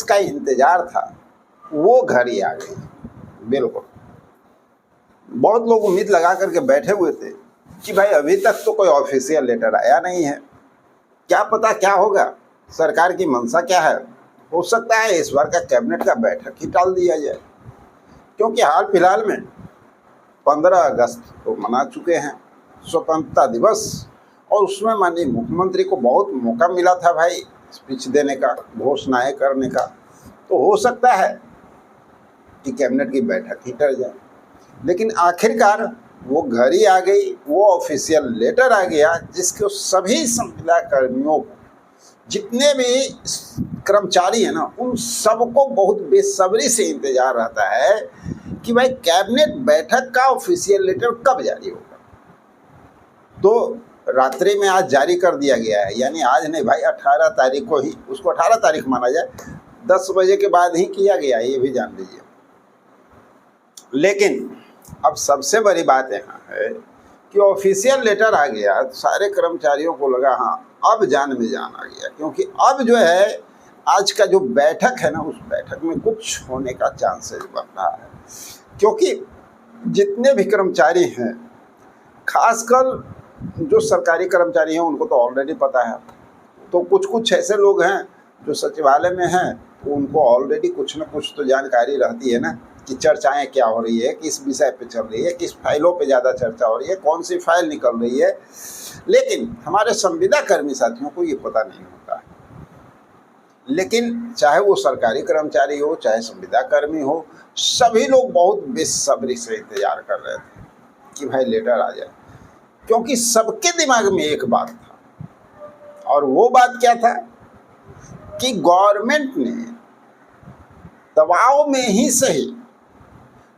जिसका इंतजार था वो घड़ी आ गई। बिल्कुल, बहुत लोग उम्मीद लगा करके बैठे हुए थे कि भाई अभी तक तो कोई ऑफिशियल लेटर आया नहीं है, क्या पता क्या होगा, सरकार की मंशा क्या है। हो सकता है इस बार का कैबिनेट का बैठक ही टाल दिया जाए, क्योंकि हाल फिलहाल में 15 अगस्त को मना चुके हैं स्वतंत्रता दिवस, और उसमें माननीय मुख्यमंत्री को बहुत मौका मिला था भाई स्पीच देने का, घोषणाएं करने का। तो हो सकता है कि कैबिनेट की बैठक ही टल जाए, लेकिन आखिरकार वो घड़ी आ गई, वो ऑफिशियल लेटर आ गया जिसको सभी संविदा कर्मियों को, जितने भी कर्मचारी हैं ना, उन सबको बहुत बेसब्री से इंतजार रहता है कि भाई कैबिनेट बैठक का ऑफिशियल लेटर कब जारी होगा। तो रात्रि में आज जारी कर दिया गया है, यानी आज नहीं भाई 18 तारीख को ही, उसको 18 तारीख माना जाए, 10 बजे के बाद ही किया गया, ये भी जान लीजिए। लेकिन अब सबसे बड़ी बात यहाँ है कि ऑफिशियल लेटर आ गया, सारे कर्मचारियों को लगा हाँ अब जान में जान आ गया, क्योंकि अब जो है आज का जो बैठक है ना, उस बैठक में कुछ होने का चांसेस बन रहा है। क्योंकि जितने भी कर्मचारी हैं, खासकर जो सरकारी कर्मचारी हैं, उनको तो ऑलरेडी पता है। तो कुछ ऐसे लोग हैं जो सचिवालय में हैं, तो उनको ऑलरेडी कुछ न कुछ तो जानकारी रहती है ना, कि चर्चाएं क्या हो रही है, किस विषय पे चल रही है, किस फाइलों पे ज़्यादा चर्चा हो रही है, कौन सी फाइल निकल रही है। लेकिन हमारे संविदा कर्मी साथियों को ये पता नहीं होता है। लेकिन चाहे वो सरकारी कर्मचारी हो, चाहे संविदा कर्मी हो, सभी लोग बहुत बेसब्री से इंतजार कर रहे थे कि भाई लेटर आ जाए, क्योंकि सबके दिमाग में एक बात था, और वो बात क्या था कि गवर्नमेंट ने दबाव में ही सही,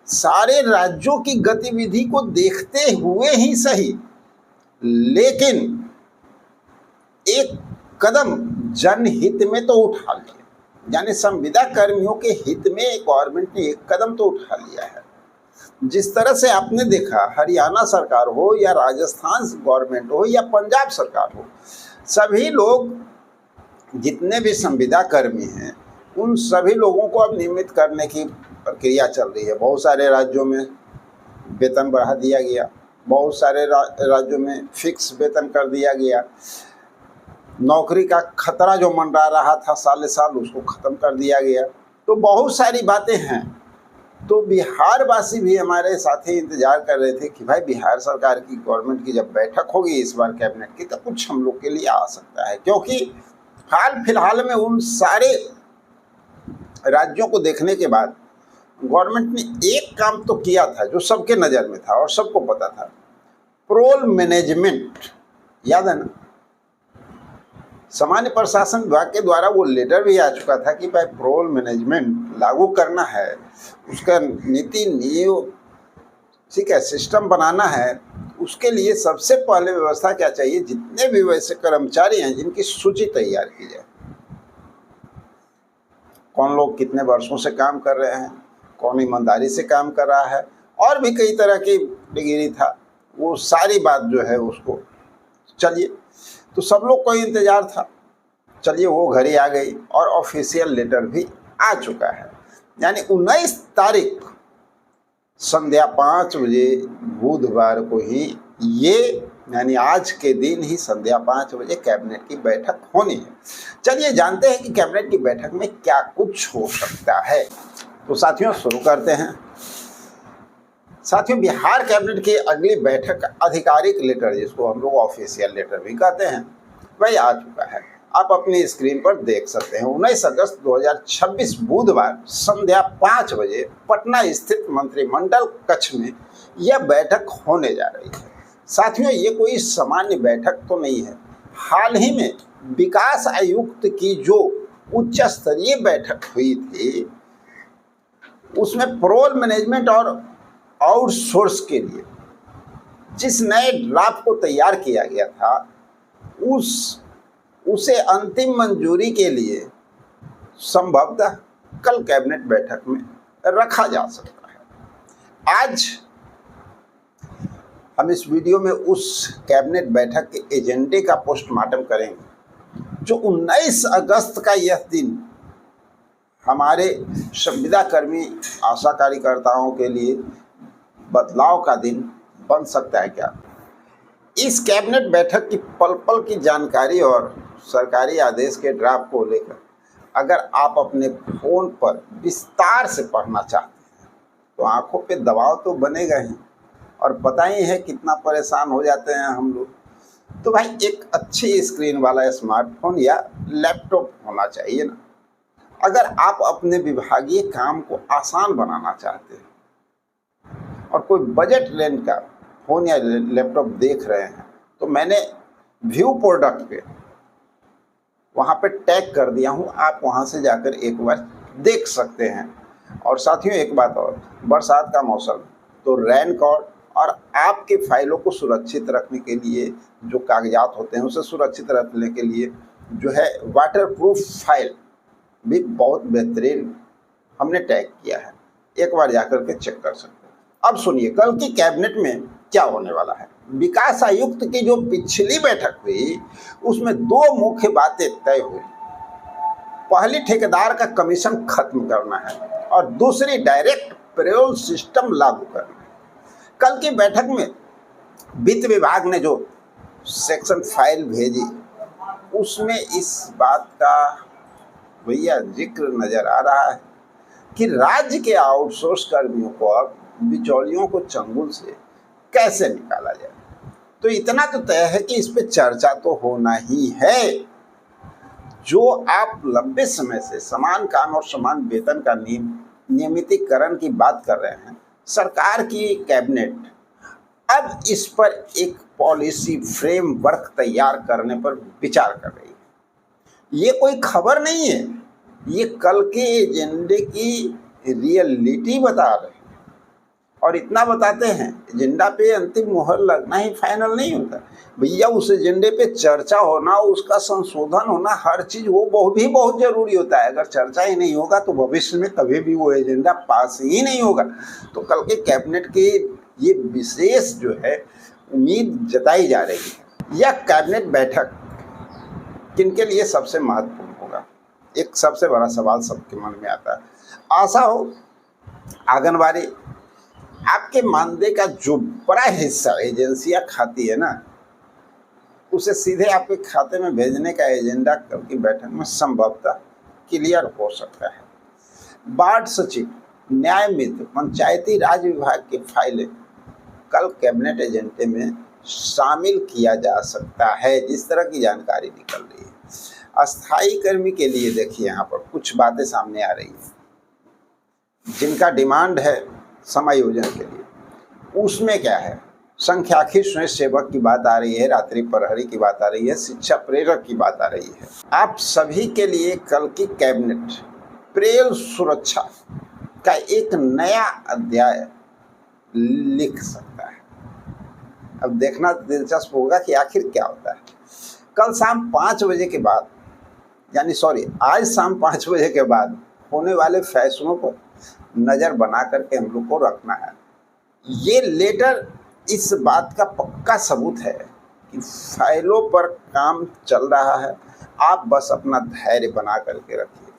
सारे राज्यों की गतिविधि को देखते हुए ही सही, लेकिन एक कदम जनहित में तो उठा लिया, यानी संविदा कर्मियों के हित में गवर्नमेंट ने एक कदम तो उठा लिया है। जिस तरह से आपने देखा, हरियाणा सरकार हो या राजस्थान गवर्नमेंट हो या पंजाब सरकार हो, सभी लोग जितने भी संविदा कर्मी हैं, उन सभी लोगों को अब नियमित करने की प्रक्रिया चल रही है। बहुत सारे राज्यों में वेतन बढ़ा दिया गया, बहुत सारे राज्यों में फिक्स वेतन कर दिया गया, नौकरी का खतरा जो मंडरा रहा था साल साल, उसको ख़त्म कर दिया गया। तो बहुत सारी बातें हैं। तो बिहार वासी भी हमारे साथी इंतजार कर रहे थे कि भाई बिहार सरकार की, गवर्नमेंट की जब बैठक होगी इस बार कैबिनेट की, तो कुछ हम लोग के लिए आ सकता है। क्योंकि हाल फिलहाल में उन सारे राज्यों को देखने के बाद गवर्नमेंट ने एक काम तो किया था जो सबके नज़र में था और सबको पता था, पेरोल मैनेजमेंट, याद है ना। सामान्य प्रशासन विभाग के द्वारा वो लेटर भी आ चुका था कि भाई पेरोल मैनेजमेंट लागू करना है, उसका नीति नियम, ठीक है, सिस्टम बनाना है। उसके लिए सबसे पहले व्यवस्था क्या चाहिए, जितने भी वैसे कर्मचारी हैं जिनकी सूची तैयार की जाए, कौन लोग कितने वर्षों से काम कर रहे हैं, कौन ईमानदारी से काम कर रहा है, और भी कई तरह की डिग्री था, वो सारी बात जो है उसको, चलिए, तो सब लोग को इंतजार था। चलिए वो घड़ी आ गई और ऑफिशियल लेटर भी आ चुका है, यानी 19 तारीख संध्या 5 बजे बुधवार को ही ये, यानी आज के दिन ही संध्या 5 बजे कैबिनेट की बैठक होनी है। चलिए जानते हैं कि कैबिनेट की बैठक में क्या कुछ हो सकता है। तो साथियों शुरू करते हैं। साथियों, बिहार कैबिनेट की अगली बैठक आधिकारिक लेटर, जिसको हम लोग ऑफिशियल लेटर भी कहते हैं, वही आ चुका है। आप अपनी स्क्रीन पर देख सकते हैं। 19 अगस्त 2026 बुधवार संध्या 5 बजे पटना स्थित मंत्रिमंडल कक्ष में यह बैठक होने जा रही है। साथियों, ये कोई सामान्य बैठक तो नहीं है। हाल ही में विकास आयुक्त की जो उच्च स्तरीय बैठक हुई थी, उसमें पेरोल मैनेजमेंट और आउटसोर्स के लिए जिस नए ड्राफ्ट को तैयार किया गया था, उसे अंतिम मंजूरी के लिए संभवतः कल कैबिनेट बैठक में रखा जा सकता है। आज हम इस वीडियो में उस कैबिनेट बैठक के एजेंडे का पोस्टमार्टम करेंगे, जो 19 अगस्त का यह दिन हमारे संविदा कर्मी आशा कार्यकर्ताओं के लिए बदलाव का दिन बन सकता है क्या? इस कैबिनेट बैठक की पल पल की जानकारी और सरकारी आदेश के ड्राफ्ट को लेकर अगर आप अपने फ़ोन पर विस्तार से पढ़ना चाहते हैं तो आंखों पे दबाव तो बनेगा ही, और पता ही है कितना परेशान हो जाते हैं हम लोग। तो भाई एक अच्छी स्क्रीन वाला स्मार्टफोन या लैपटॉप होना चाहिए ना। अगर आप अपने विभागीय काम को आसान बनाना चाहते हैं और कोई बजट रेंज का फ़ोन या लैपटॉप देख रहे हैं तो मैंने व्यू प्रोडक्ट पे वहाँ पे टैग कर दिया हूँ, आप वहाँ से जाकर एक बार देख सकते हैं। और साथियों एक बात और, बरसात का मौसम तो रेन कोट और आपके फाइलों को सुरक्षित रखने के लिए जो कागजात होते हैं उसे सुरक्षित रखने के लिए जो है वाटरप्रूफ फाइल भी बहुत बेहतरीन हमने टैग किया है, एक बार जाकर के चेक कर सकते हैं। अब सुनिए कल की कैबिनेट में क्या होने वाला है। विकास आयुक्त की जो पिछली बैठक हुई उसमें दो मुख्य बातें तय हुई। पहली, ठेकेदार का कमीशन खत्म करना है और दूसरी, डायरेक्ट पेरोल सिस्टम लागू करना है। कल की बैठक में वित्त विभाग ने जो सेक्शन फाइल भेजी उसमें इस बात का भैया जिक्र नजर आ रहा है कि राज्य के आउटसोर्स कर्मियों को अब बिचौलियों को चंगुल से कैसे निकाला जाए। तो इतना तो तय है कि इस पे चर्चा तो होना ही है। जो आप लंबे समय से समान काम और समान वेतन का नियमितीकरण की बात कर रहे हैं, सरकार की कैबिनेट अब इस पर एक पॉलिसी फ्रेमवर्क तैयार करने पर विचार कर रही है। ये कोई खबर नहीं है, ये कल के एजेंडे की रियलिटी बता रहे हैं। और इतना बताते हैं, एजेंडा पे अंतिम मुहर लगना ही फाइनल नहीं होता भैया, उस एजेंडे पे चर्चा होना, उसका संशोधन होना, हर चीज़ वो भी बहुत ज़रूरी होता है। अगर चर्चा ही नहीं होगा तो भविष्य में कभी भी वो एजेंडा पास ही नहीं होगा। तो कल के कैबिनेट की ये विशेष जो है उम्मीद जताई जा रही है। यह कैबिनेट बैठक किनके लिए सबसे महत्वपूर्ण होगा, एक सबसे बड़ा सवाल सबके मन में आता है। आशा हो आंगनबाड़ी आपके मानदेय का जो बड़ा हिस्सा एजेंसियां खाती है ना, उसे सीधे आपके खाते में भेजने का एजेंडा कल की बैठक में संभवतः क्लियर हो सकता है। वार्ड सचिव, न्याय मित्र, पंचायती राज विभाग की फाइलें कल कैबिनेट एजेंडे में शामिल किया जा सकता है, जिस तरह की जानकारी निकल रही है। अस्थायी कर्मी के लिए देखिए यहाँ पर कुछ बातें सामने आ रही हैं जिनका डिमांड है समायोजन के लिए। उसमें क्या है, संख्याखी स्वयं सेवक की बात आ रही है, रात्रि प्रहरी की बात आ रही है, शिक्षा प्रेरक की बात आ रही है। आप सभी के लिए कल की कैबिनेट पेरोल सुरक्षा का एक नया अध्याय लिख सकता है। अब देखना दिलचस्प होगा कि आखिर क्या होता है। कल शाम 5 बजे के बाद, आज शाम 5 बजे के बाद होने वाले फैसलों पर नज़र बना करके हम लोग को रखना है। ये लेटर इस बात का पक्का सबूत है कि फाइलों पर काम चल रहा है। आप बस अपना धैर्य बना करके रखिए।